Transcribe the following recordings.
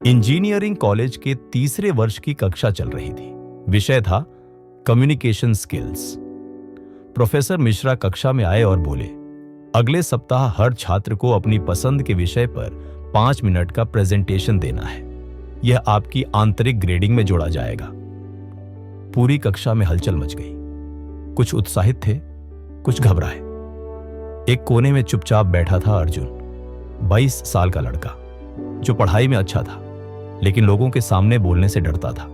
Engineering college के तीसरे वर्ष की कक्षा चल रही थी। विषय था कम्युनिकेशन स्किल्स। प्रोफेसर मिश्रा कक्षा में आए और बोले, अगले सप्ताह हर छात्र को अपनी पसंद के विषय पर 5 मिनट का प्रेजेंटेशन देना है। यह आपकी आंतरिक ग्रेडिंग में जोड़ा जाएगा। पूरी कक्षा में हलचल मच गई। कुछ उत्साहित थे, कुछ घबराए। एक कोने में चुपचाप बैठा था अर्जुन, 22 साल का लड़का, जो पढ़ाई में अच्छा था लेकिन लोगों के सामने बोलने से डरता था।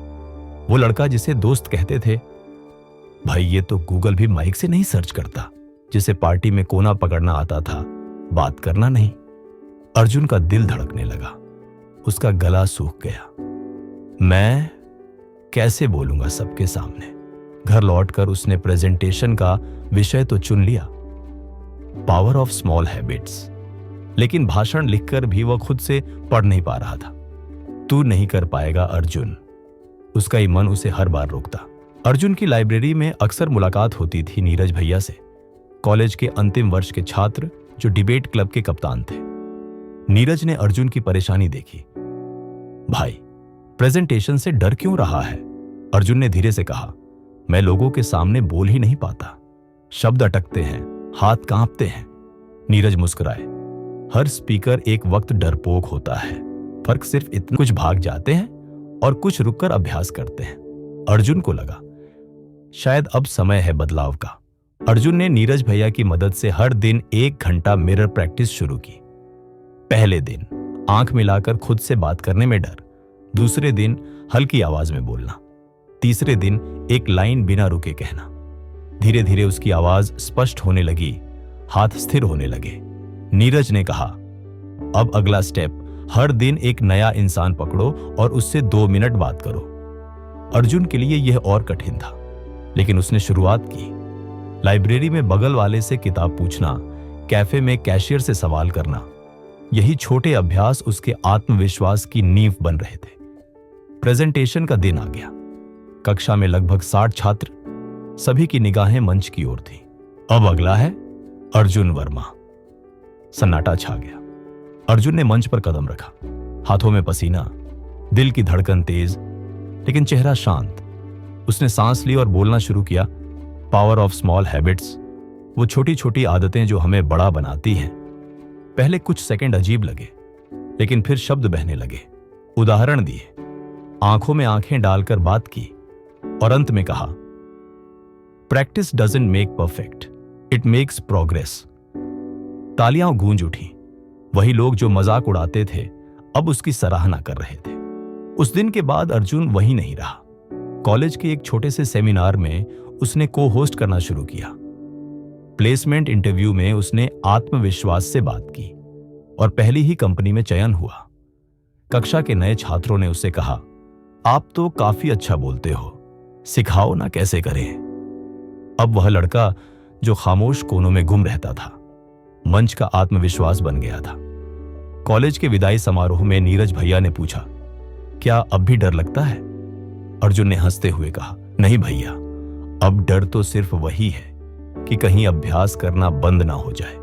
वो लड़का जिसे दोस्त कहते थे, भाई ये तो गूगल भी माइक से नहीं सर्च करता, जिसे पार्टी में कोना पकड़ना आता था, बात करना नहीं। अर्जुन का दिल धड़कने लगा, उसका गला सूख गया। मैं कैसे बोलूंगा सबके सामने? घर लौटकर उसने प्रेजेंटेशन का विषय तो चुन लिया, पावर ऑफ स्मॉल हैबिट्स, लेकिन भाषण लिखकर भी वह खुद से पढ़ नहीं पा रहा था। तू नहीं कर पाएगा अर्जुन, उसका ही मन उसे हर बार रोकता। अर्जुन की लाइब्रेरी में अक्सर मुलाकात होती थी नीरज भैया से, कॉलेज के अंतिम वर्ष के छात्र जो डिबेट क्लब के कप्तान थे। नीरज ने अर्जुन की परेशानी देखी। भाई, प्रेजेंटेशन से डर क्यों रहा है? अर्जुन ने धीरे से कहा, मैं लोगों के सामने बोल ही नहीं पाता, शब्द अटकते हैं, हाथ कांपते हैं। नीरज मुस्कुराए। हर स्पीकर एक वक्त डरपोक होता है, फर्क सिर्फ इतना, कुछ भाग जाते हैं और कुछ रुककर अभ्यास करते हैं। अर्जुन को लगा शायद अब समय है बदलाव का। अर्जुन ने नीरज भैया की मदद से हर दिन 1 घंटा मिरर प्रैक्टिस शुरू की। पहले दिन आंख मिलाकर खुद से बात करने में डर, दूसरे दिन हल्की आवाज में बोलना, तीसरे दिन एक लाइन बिना रुके कहना। धीरे धीरे उसकी आवाज स्पष्ट होने लगी, हाथ स्थिर होने लगे। नीरज ने कहा, अब अगला स्टेप, हर दिन एक नया इंसान पकड़ो और उससे 2 मिनट बात करो। अर्जुन के लिए यह और कठिन था, लेकिन उसने शुरुआत की। लाइब्रेरी में बगल वाले से किताब पूछना, कैफे में कैशियर से सवाल करना, यही छोटे अभ्यास उसके आत्मविश्वास की नींव बन रहे थे। प्रेजेंटेशन का दिन आ गया। कक्षा में लगभग 60 छात्र, सभी की निगाहें मंच की ओर थी। अब अगला है अर्जुन वर्मा। सन्नाटा छा गया। अर्जुन ने मंच पर कदम रखा, हाथों में पसीना, दिल की धड़कन तेज, लेकिन चेहरा शांत। उसने सांस ली और बोलना शुरू किया, पावर ऑफ स्मॉल हैबिट्स, वो छोटी छोटी आदतें जो हमें बड़ा बनाती हैं। पहले कुछ सेकंड अजीब लगे, लेकिन फिर शब्द बहने लगे, उदाहरण दिए, आंखों में आंखें डालकर बात की और अंत में कहा, practice doesn't make perfect, it makes progress. तालियां गूंज उठी। वही लोग जो मजाक उड़ाते थे अब उसकी सराहना कर रहे थे। उस दिन के बाद अर्जुन वही नहीं रहा। कॉलेज के एक छोटे से सेमिनार में उसने को होस्ट करना शुरू किया। प्लेसमेंट इंटरव्यू में उसने आत्मविश्वास से बात की और पहली ही कंपनी में चयन हुआ। कक्षा के नए छात्रों ने उससे कहा, आप तो काफी अच्छा बोलते हो, सिखाओ ना कैसे करें। अब वह लड़का जो खामोश कोनों में गुम रहता था, मंच का आत्मविश्वास बन गया था। कॉलेज के विदाई समारोह में नीरज भैया ने पूछा, क्या अब भी डर लगता है? अर्जुन ने हंसते हुए कहा, नहीं भैया, अब डर तो सिर्फ वही है कि कहीं अभ्यास करना बंद ना हो जाए।